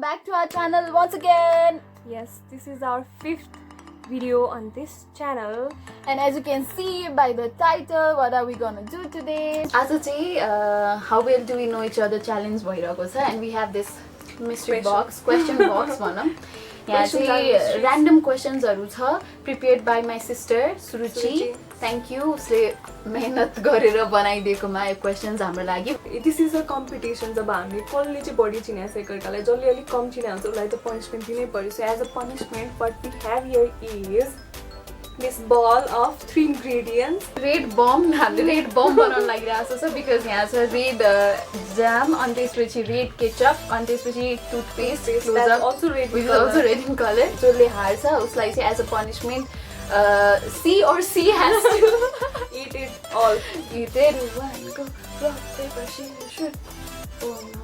back to our channel once again. Yes, this is our 5th video on this channel, and as you can see by the title, what are we gonna do today? As I say, how well do we know each other challenge bhairako cha, and we have this mystery box, question box bhanam. यहाँ चाहिँ random questions हरु छ prepared by my sister Suruchi. Thank you. उसले मेहनत गरेर बनाइदिएकोमा यो questions हाम्रो लागि. This is a competition. जब हामी कसले चाहिँ बढी चिनाछ एकअर्कालाई, जसले अलिक कम चिना हुन्छ उसलाई त पनिशमेन्ट दिनै पर्यो. So as a punishment, what we have here is this ball of 3 ingredients. Red bomb. हामीले red bomb बनाउन लागिरहेको छ because यहाँ छ red jam, अनि त्यसपछि red ketchup, अनि त्यसपछि toothpaste, That's also red. Which is also red in color. जसले हार्छ उसलाई चाहिँ as a punishment C or C has to eat it all. Eat it. One, go, rock, paper, scissors, shoot. Oh no.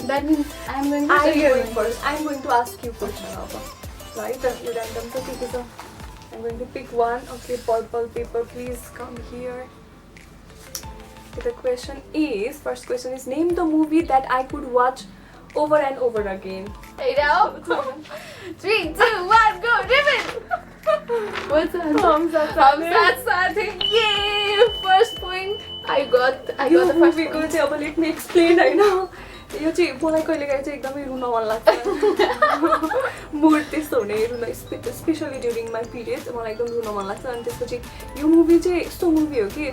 That means I'm going to I'm going to ask you question now. Right? You random to pick it. I'm going to pick one. Okay, purple paper, please come here. Okay, the question is, first question is, name the movie that I could watch over and over again. Hey now. 3, 2, 1, go, ribbon. What's that? Hamsat. Yay! First point. I got the first point. Go चाहिँ अब let me explain हैन. यो चाहिँ मलाई कहिलेकाहीँ चाहिँ एकदमै रुन मन लाग्छ. मुड त्यस्तो हुने रुन स्पेशली ड्युरिङ माई पिरियड मलाई एकदम रुन मन लाग्छ. अनि त्यसपछि यो मुभी चाहिँ यस्तो मुभी हो कि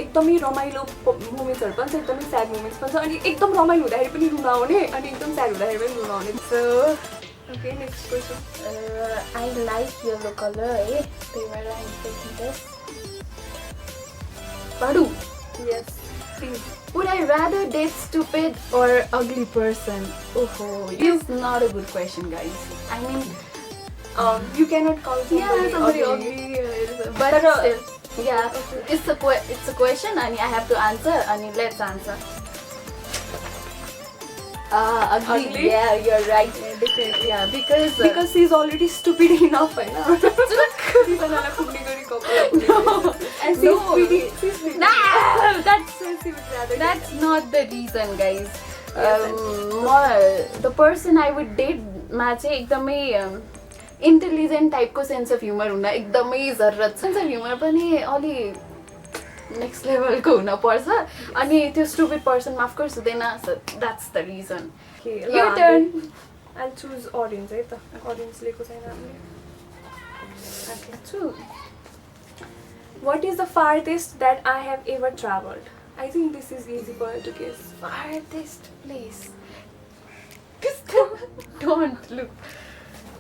एकदमै रमाइलो मोमेन्ट्सहरू पनि छ, एकदमै स्याड मोमेन्ट्स पनि छ, अनि एकदम रमाइलो हुँदाखेरि पनि रुन आउने अनि एकदम स्याड हुँदाखेरि पनि रुन आउने. So okay, next question. I like yellow color. Eh? They were taking this. Padu. Yes, please. Would I rather date stupid or ugly person? Oh, this is not a good question, guys. I mean, you cannot call somebody ugly. But still, yeah, it's a question, and I have to answer. And let's answer. Ugly. Yeah, you're right. Yeah, because she's already stupid enough, I know. No, and she's pretty. Nah, That's that's not the reason, guys. The person I would date मा चाहिँ एकदमै intelligent type को sense of humor हुन एकदमै जरुरत छ. Sense of humor पनि अलि next level को हुन पर्छ, अनि त्यो stupid person मा of course हुँदैन. So that's the reason. Okay, your turn. I'll choose orange है त. Orange लेको छैन हामीले. Okay, True. what is the farthest that I have ever traveled? I think this is easy for you to guess. Farthest place. Don't look.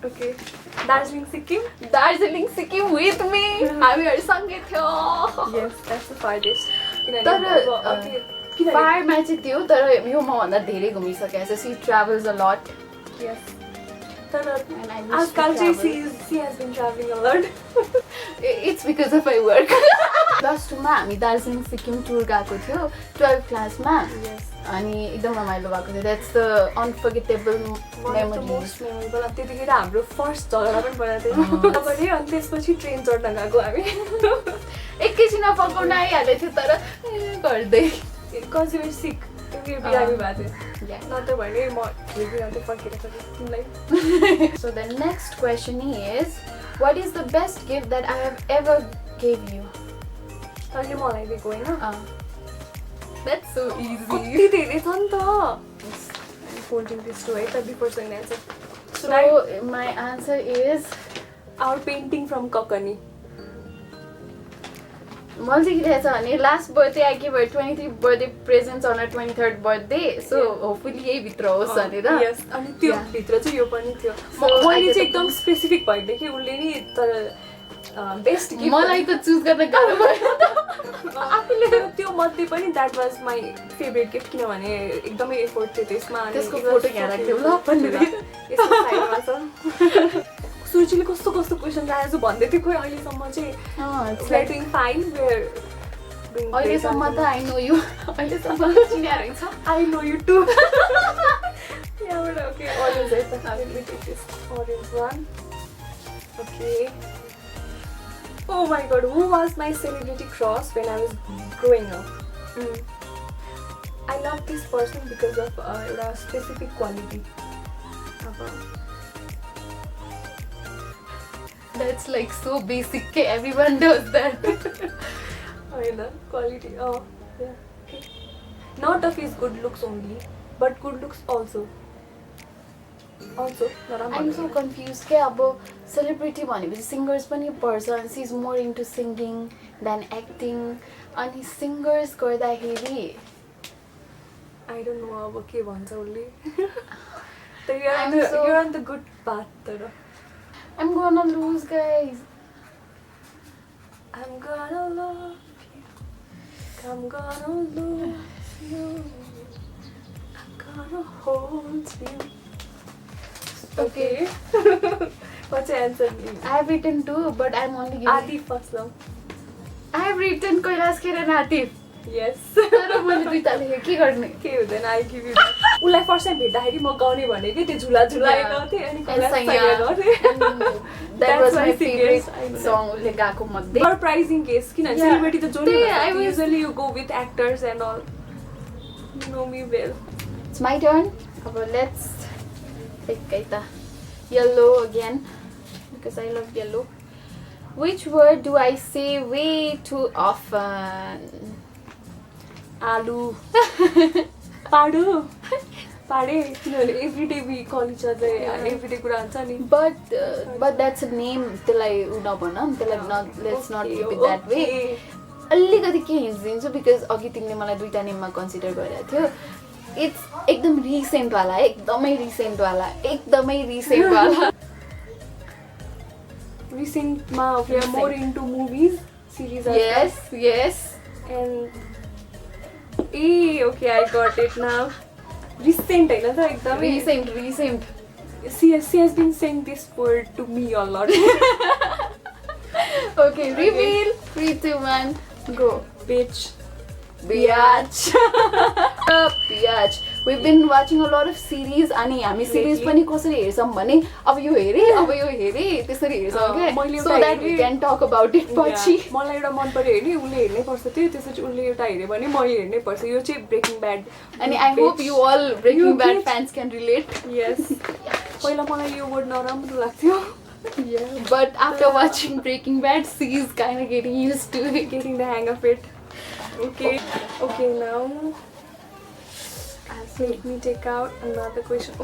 Okay, Darjeeling, Sikkim. Darjeeling, Sikkim with me. हामीहरु सँगै थियो. Yes, that's the farthest. तर फारमा चाहिँ थियो, तर यो म भन्दा धेरै घुमिसकेको छ. She travels a lot. Yes. तर And I wish आजकल to चाहिँ she has been traveling a lot. It's because of my work. Plus 2 मा हामी दार्जिलिङ सिक्किम टुर गएको थियो 12th क्लासमा. Yes. अनि एकदम रमाइलो भएको थियो. That's the unforgettable memory. Most memorable. त्यतिखेर हाम्रो फर्स्ट झगडा पनि परेको थियो. तपाईले अनि त्यसपछि ट्रेन चढ्न गएको हामी. एकैछिनमा फकाउन आइहाल्यो थियो तर गर्दै. Because you were sick. त्यो बिरामी भएको थियो. Yeah. नत्र भने म हेरिरहन्थेँ फर्केर तिमीलाई. So the next question is, what is the best gift that I have ever gave you? तैँले मलाई दिएको होइन? That's so easy. कति धेरै छ नि त. I'm holding this too, है त, before saying answer. So my answer is Our painting from Kokani. मैले चाहिँ के रहेछ भने last birthday I give 23 birthday presents on 23rd birthday. So hopefully यही भित्र होस् भनेर. यस, अनि त्यो भित्र चाहिँ यो पनि थियो. मैले चाहिँ एकदम स्पेसिफिक भइदिएँ कि उसले नि तर बेस्ट गिफ्ट मलाई त चुज गर्न गाह्रो भयो. आफूले त्यो मध्ये पनि that was my favourite gift, किनभने एकदमै एफोर्ट थियो त्यसमा. त्यसको फोटो यहाँ राख्दिउँ ल भनेर. सुरुचिले कस्तो कस्तो क्वेसन राखेको भन्दै थियो. खोइ अहिलेसम्म चाहिँ we are doing fine. We are doing great. अहिलेसम्म त आई नो यु. अहिलेसम्म चिनेर छ. I know you too. Yeah, but okay, orange है त. Let me take this orange one. Okay. Oh my god, who was my celebrity crush when I was growing up? I love this person because of एउटा specific quality. That's like so basic. Okay, everyone does that. होइन quality. Oh, yeah. Okay. Not of his good looks only, but good looks also. Also, I'm so confused. के अब celebrity भनेपछि singers पनि पर्छ and she's more into singing than acting. अनि singers गर्दाखेरि I don't know अब के भन्छ उसले. You're on the good path तर. I'm gonna lose, guys. I'm gonna love you. I'm gonna lose you. I'm gonna hold you. Okay. What's your answer? I have written two, but I'm only giving... Atif first now. I have written Kailash Kher and Atif. Yes. तर मैले दुईटा लेखेँ के गर्ने? के हुँदैन, I'll give you that. उसलाई first time भेट्दाखेरि म गाउने भनेको त्यो झुला झुलाएको थिएँ अनि That was my favorite song उसले गाएको मध्ये. Surprising case किनभने सेलिब्रिटी त जो नि usually you go with actors and all. You know me well. It's my turn. अब let's take it. Yellow again because I love yellow. Which word do I say way too often? आलु पाडु पाडे किनभने everyday we call each other everyday कुरा हुन्छ नि but that's a name त्यसलाई उ नभन त्यसलाई let's not keep it that way. अलिकति के हिन्ट्स दिन्छु बिकज अघि तिमीले मलाई दुईटा नेममा कन्सिडर गरिरहेको थियो. इट्स एकदम रिसेन्ट वाला एकदमै रिसेन्ट वाला रिसेन्टमा we are more into movies series yes and a okay I got it now recent हैन त एकदमै recent she has been saying this word to me a lot. Okay, reveal. 3, 2, 1 go. Bitch. Biatch. We've been watching a lot of series अनि हामी series पनि कसरी हेर्छौं भने अब यो हेरे त्यसरी हेर्छौं के so that we can talk about it पछि. मलाई एउटा मन पर्यो हेर्ने उले हेर्नै पर्छ त्यो त्यसपछि उले एउटा हेर्यो भने मैले हेर्नै पर्छ. यो चाहिँ ब्रेकिङ ब्याड अनि I hope you all Breaking Bad fans can relate. Yes. पहिला मलाई यो वर्ड नराम्रो लाग्थ्यो. Yeah, but after watching Breaking Bad, she's kind of getting used to it. Getting the hang of it. Okay, now let me take out another question.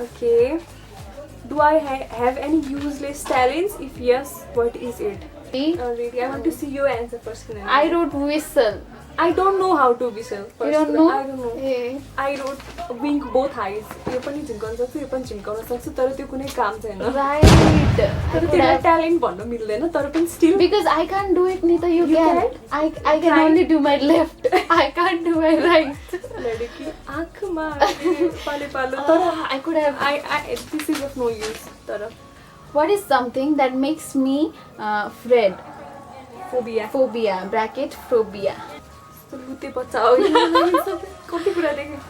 Okay, do I have any useless talents? If yes, what is it? Already, I want to see your answer first. I wrote whistle. I don't know how to whistle. You don't know? I don't know. Yeah. I wrote wink both eyes. यो पनि झिम्काउन सक्छु यो पनि झिम्काउन सक्छु तर त्यो कुनै काम छैन. Right. तर त्यसलाई ट्यालेन्ट भन्न मिल्दैन तर पनि still because I can't do it neither you can. I can only do my left. I can't do my right. लडकी आँखमा पाले पालो तर I could have I this is of no use तर what is something that makes me afraid? Phobia bracket phobia. लुते बच्चा हो कति कुरा देखेँ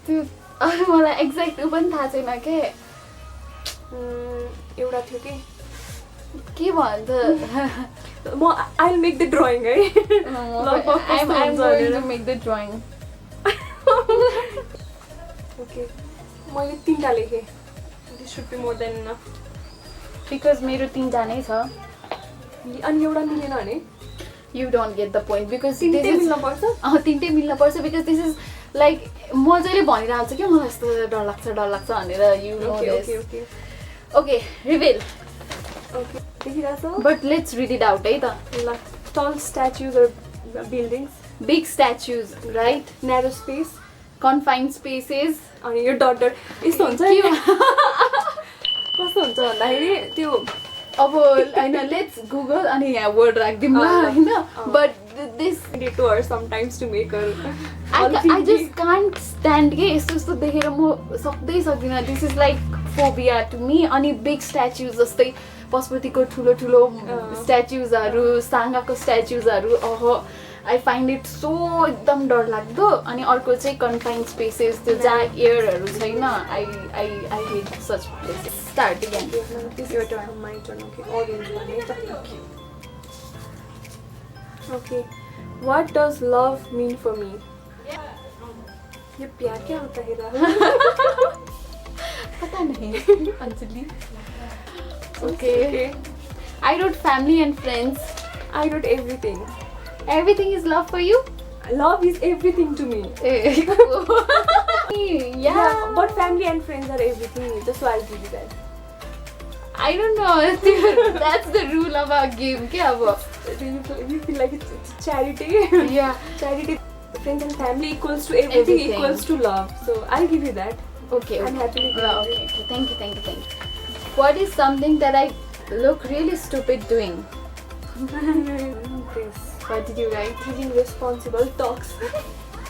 त्यो मलाई एक्ज्याक्ट उ पनि थाहा छैन के एउटा थियो के भन्छ म I'll make the drawing है I'm going to make the drawing. Okay मैले 3टा लेखेँ. This should be more than enough because मेरो 3टा नै छ अनि एउटा मिलेन भने you don't get the point because this is मिल्न पर्छ तिनटै मिल्न पर्छ because this is like म जहिले भनिरहेको छु कि मलाई यस्तो डर लाग्छ भनेर you know this. Okay, reveal. Okay, देखिरहेछ but let's read it out है त. ल tall statues or buildings, big statues, right? narrow space, confined spaces. अनि यो डट डट यस्तो हुन्छ नि कस्तो हुन्छ भन्दाखेरि त्यो अब हैन लेट्स गुगल अनि यहाँ वर्ड राख्दिम ल हैन but this detour sometimes to make her I just can't stand के यस्तो देखेर म सक्दिन. This is like phobia to me. अनि big statues जस्तै पशुपतिको ठुलो स्ट्याचुजहरु साङ्गाको स्ट्याचुजहरु I find it so एकदम डर लाग्दो. अनि अर्को चाहिँ कन्फाइन्ड स्पेसेस त्यो जहाँ एयरहरु छैन. I hate such places. Start again. This is your turn. My turn. Okay, orange one. Okay. What does love mean for me? ये प्यार क्या होता है राहुल? पता नहीं Anjali. Okay. I wrote family and friends. I wrote everything. Everything is love for you? Love is everything to me. Yeah. But family and friends are everything. Just so I'll give you that. I don't know. That's the rule of our game. क्या वो? You feel like it's charity. Yeah. Charity, friends and family equals to everything. Equals to love. So I'll give you that. Okay. I'm happy with Well, it. okay. Thank you. What is something that I look really stupid doing? This. What did you write? Taking responsible talks.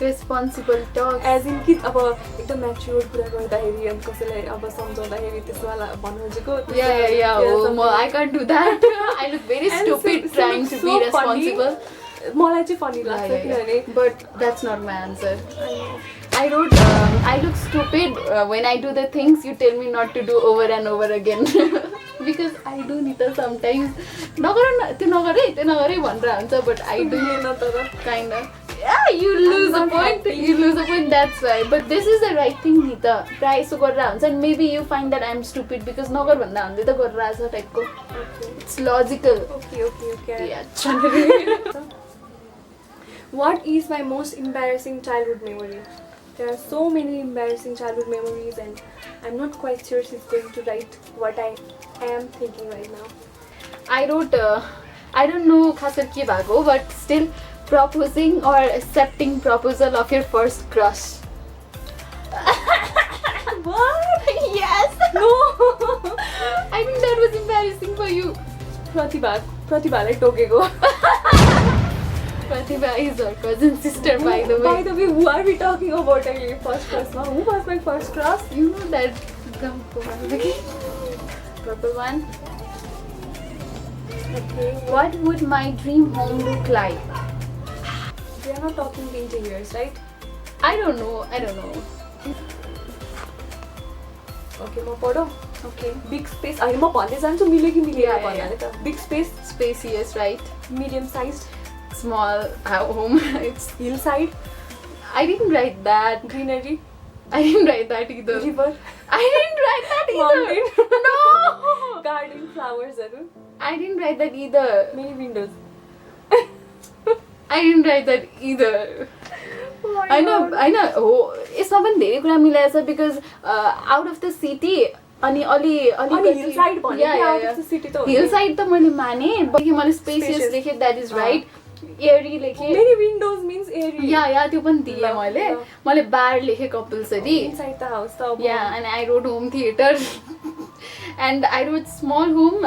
Responsible talk. As in कि अब एकदम mature कुरा गर्दाखेरि अनि कसैलाई अब सम्झाउँदाखेरि त्यसमा भन्नु खोजेको Yeah. I can't do that. I look very And stupid so trying to be so responsible. मलाई चाहिँ फनी लाग्छ किनभने But that's not my answer. I wrote, I look stupid when I do the things you tell me not to do over and over again. Because I do need sometimes. त्यो नगरे भनेर हुन्छ, but I do kind of. Yeah, you lose a point. You lose a point. That's why. But this is the right thing, Nita. Try so गरेर हुन्छ, and maybe you find that I'm stupid because नगर भन्दा हुँदै त गरेर आछ type को. It's logical. Okay. Yeah. What is my most embarrassing childhood memory? There are so many embarrassing childhood memories and I'm not quite sure she's going to write what I am thinking right now. I wrote, I don't know खासर के भएको, but still proposing or accepting proposal of your first crush. What? Yes. No! I think that was embarrassing for you. प्रतिभालाई टोकेको. Pratibha is her cousin sister, by the way. By the way, who are we talking about actually? First crush now? Who was my first crush? You know that purple one. Okay. What would my dream home look like? We are not talking interiors, right? I don't know. Okay, म पढौँ. Okay. Big space. अहिले म भन्दै जान्छु मिल्यो कि मिलेन Yeah. भन्नाले त. Big space, Spacious, right? medium sized, Small home. It's. hillside, I didn't write that. greenery, I didn't write that either. river, I didn't write that either. mountain, No. garden, flowersहरू, I didn't write that either. many windows. I didn't write that either. I know. Oh, यसमा पनि धेरै कुरा मिलाएको छ because out of the city अनि अलि hillside भन्यो कि out of the city त हो नि. hillside त मैले माने but मैले spacious लेखे, that is right. airy लेखे. Many windows means airy. या त्यो पनि दिएँ ल, मैले. ल. मैले bar लेखे compulsory. Inside the house त अब. Yeah, and I wrote home theater. And I wrote small home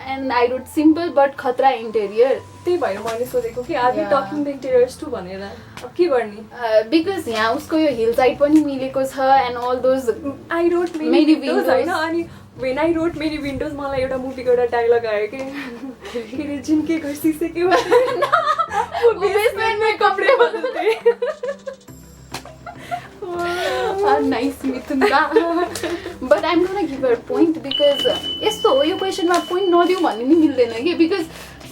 and I wrote simple but खतरा interior. त्यही भएर मैले सोचेको कि are we Yeah. talking the interiors too भनेर. अब के गर्ने? Because यहाँ उसको यो hillside पनि मिलेको छ and all those. I wrote many Many windows windows. होइन अनि when I wrote many windows मलाई एउटा मुभीको एउटा डायलग आयो कि के जिनके घर शीशे के वो बेसमेंट में कपड़े बदलते. Nice मिथुनका. But I'm gonna give her a point because यस्तो हो यो क्वेसनमा point नदिउँ भन्ने नि मिल्दैन कि because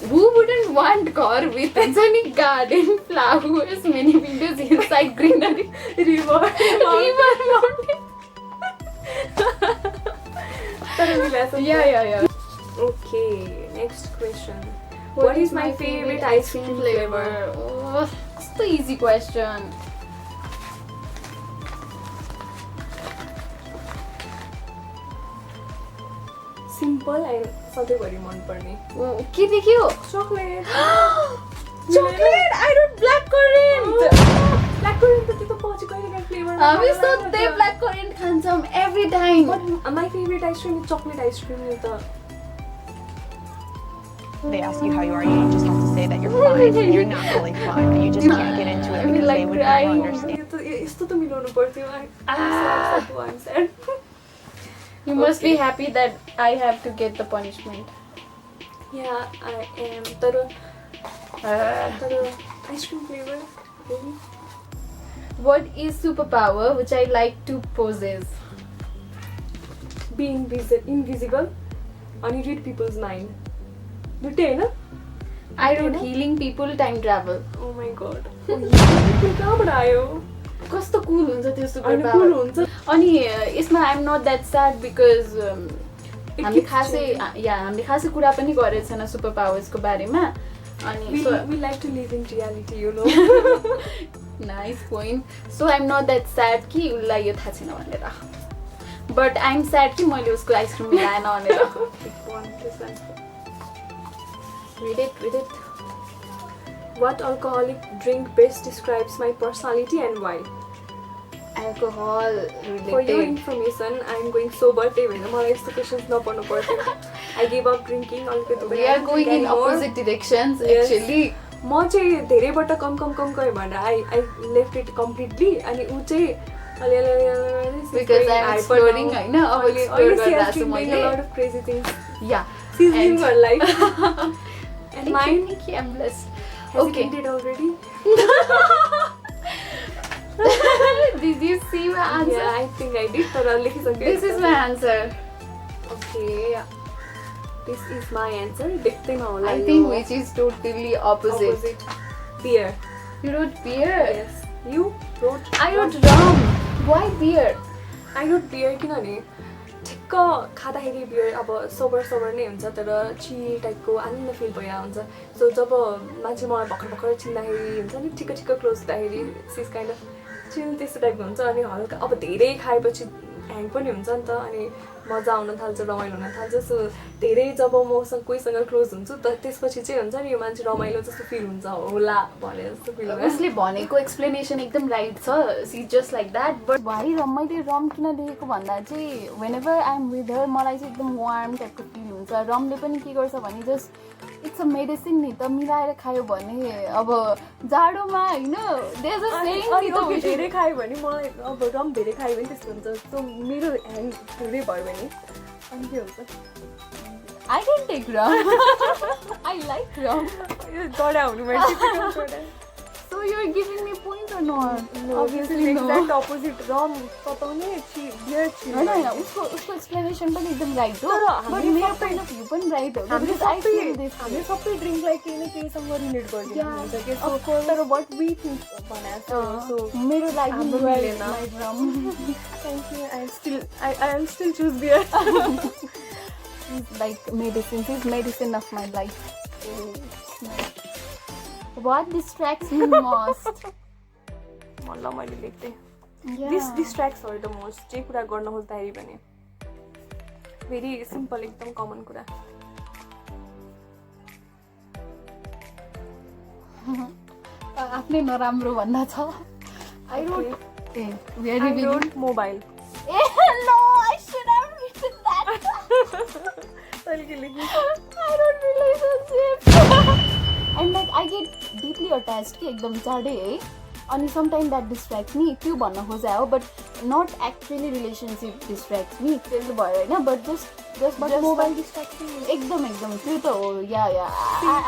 who wouldn't want घर with sunny garden, flowers, many windows, hillside, greenery, river, mountain. तर मिलाएको. Yeah. Okay, next question. What is my favorite ice cream flavor? Oh, कस्तो easy question. Simple and सधैँभरि मनपर्ने. के देख्यो? Chocolate. Chocolate! I wrote blackcurrant! Blackcurrant त त्यो त पछि कहिलेकाहीँ flavor. हामी सधैँ blackcurrant खान्छौँ every time. But my favorite ice cream is chocolate ice cream नि त. They ask you how you are, you just have to say that you're fine. And you're not really fine, but you just can't get into it I mean, because like they would crying. never understand. यो त यस्तो त मिलाउनु पर्थ्यो. I'm sad. You must be happy that I have to get the punishment. Yeah, I am. तर ice cream flavor. Really? What is superpower which I like to possess? Be invisible and you read people's mind. दुइटै हैन? I wrote healing people, time travel. Oh my god. कहाँबाट आयो? कस्तो cool हुन्छ त्यो super अनि power. cool हुन्छ. अनि यसमा I'm not that sad because हामीले keeps खासै हामीले खासै कुरा पनि गरेको छैन सुपर पावर्सको बारेमा. अनि We like to live in reality, you know. Nice point. So I'm not that sad कि उसलाई यो थाहा छैन भनेर. But I'm sad कि मैले उसको आइसक्रिम मिलाएन भनेर. Read it. What alcoholic drink best describes my personality and why? Alcohol For your related. information, I am going sober. त्यही भएर मलाई यस्तो questions नपर्नु पर्थ्यो. I gave up drinking. We are going in opposite directions Yes. actually. म चाहिँ धेरैबाट कम गयो भनेर I left it completely. अनि ऊ चाहिँ Because I'm exploring होइन अब explore गर्दैछु a मैले. lot of crazy things. Yeah. She's living And- her life. And mine, Thank you, I'm blessed. has Okay. it ended already? Did you see my answer? Yeah, I think I did. तर लेखिसकेँ. This is my answer. Okay. This is my answer. देख्दैमा होला I यो. think which is totally opposite. Opposite. Beer. You wrote beer. Yes. You wrote. I wrote rum. Why beer? I wrote beer किनभने ठिक्क खाँदाखेरि beer अब sober नै हुन्छ तर चिल टाइपको आनन्द फिल भइरहेको हुन्छ. सो जब मान्छे मलाई भर्खर चिन्दाखेरि हुन्छ नि ठिक्क क्लोज हुँदाखेरि सिज काइन्ड अफ चिल त्यस्तो टाइपको हुन्छ. अनि हल्का अब धेरै खाएपछि ह्याङ पनि हुन्छ नि त. अनि मजा आउन थाल्छ, रमाइलो हुन थाल्छ. सो धेरै जब मसँग कोहीसँग क्लोज हुन्छु त त्यसपछि चाहिँ हुन्छ नि यो मान्छे रमाइलो जस्तो फिल हुन्छ होला भने जस्तो फिल हुन्छ. उसले भनेको एक्सप्लेनेसन एकदम राइट छ. See just like that. But भाइ मैले रम किन लेखेको भन्दा चाहिँ whenever I am with her मलाई चाहिँ एकदम वार्म टाइपको फिल हुन्छ. रमले पनि के गर्छ भने जस्ट इट्स अ मेडिसिन नि त. मिलाएर खायो भने अब जाडोमा होइन अनि धेरै खायो भने मलाई अब रम धेरै खायो भने त्यस्तो हुन्छ. सो मेरो ह्याङ धेरै भयो भने अनि के हुन्छ I don't take rum. I like rum. यो गडा हुनु भएपछि. So you're giving me point or not? Obviously exact opposite. रम तताउने बियर होइन होइन उसको एक्सप्लेनेसन पनि एकदम राइट हो. तर बट मेरो पोइन्ट अफ भ्यू पनि राइट हो. हामीले Because I feel this way. सबै ड्रिङ्कलाई केही न केहीसँग रिलेट गरिदिनु Yeah, हुन्छ कि. of course. तर वाट वी थिङ्क भनेको सो मेरो लागि हाम्रो मिलेन. rum. Thank you. I am still choose beer. It's like medicine. It's medicine of my life. What distracts me most? ल मैले लेख्थेँ. Yeah. This distracts her the most. जे कुरा गर्न खोज्दाखेरि भने भेरी सिम्पल एकदम कमन कुरा. आफ्नै नराम्रो भन्दा छ. I wrote. We are I reviewing. wrote mobile. No, I should have written that. तैँले के लेख्नु? I don't relationship. And like I get deeply attached कि एकदम चाँडै है. अनि sometimes that distracts me. त्यो भन्न खोजे हो but not actually relationship distracts me. त्यस्तो भयो होइन but just मोबाइल डिस्ट्र्याक्सन एकदम त्यो त हो.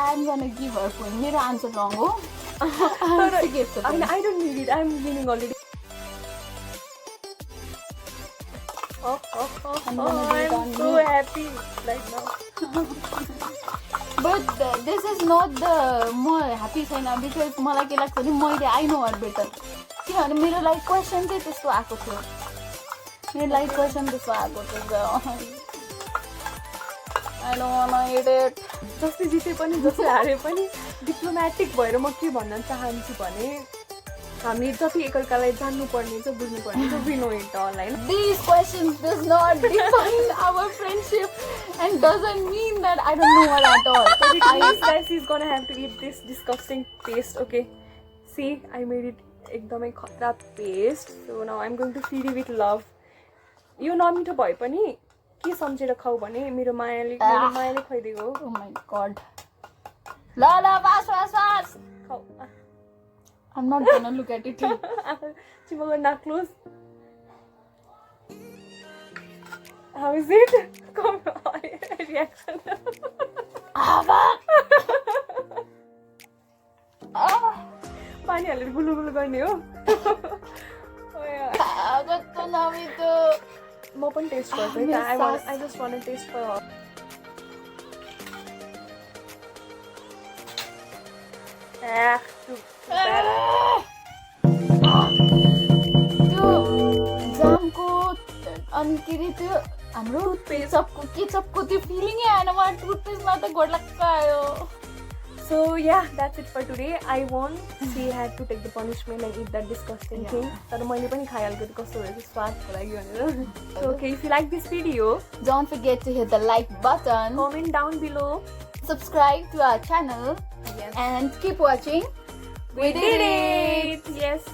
I'm gonna give her point. मेरो आन्सर रङ हो. होइन I don't need it. I am winning already. I'm so happy right now. But this is not the म ह्याप्पी छैन बिकज मलाई के लाग्छ भने मैले आई नो हर बेटर. किनभने मेरो लाइक क्वेसन चाहिँ त्यस्तो आएको थियो. मेरो लाइक क्वेसन त्यस्तो आएको थियो. I don't wanna eat it. जस्तै जिते पनि जस्तै हारे पनि डिप्लोमेटिक भएर म के भन्न चाहन्छु भने हामी जति एकअर्कालाई जान्नुपर्ने छ बुझ्नुपर्ने छ we know it all होइन. These questions does not define our friendship and doesn't mean that I don't know her at all. But it means that she's gonna have to eat this disgusting paste. Okay, see, I made it एकदमै खतरा paste. So now I'm going to feed you with love. यो नमिठो भए पनि के सम्झेर खाऊ भने मेरो मायाले खुवाइदिएको हो. Oh my god. La, fast. खाऊ. I'm not gonna look at it. चिमगर not close. How is it? Come on, reaction. पानी हालेर गुलुगुलु गर्ने हो. कस्तो नमिठो. म पनि टेस्ट गर्छु है. I just want to taste for Too bad. त्यो जामको अनि के अरे त्यो हाम्रो केचपको त्यो फिलिङै आएन मलाई टुथपेस्टमा त घोडलक्क आयो So yeah, that's it for today. I won. She had to take the punishment and eat that disgusting thing. तर मैले पनि खाइहाल्छु कस्तो भएछ स्वादको लागि भनेर. So okay, if you like this video, Don't forget to hit the like button, comment down below. subscribe to our channel, Yes. and keep watching. We did it! Yes.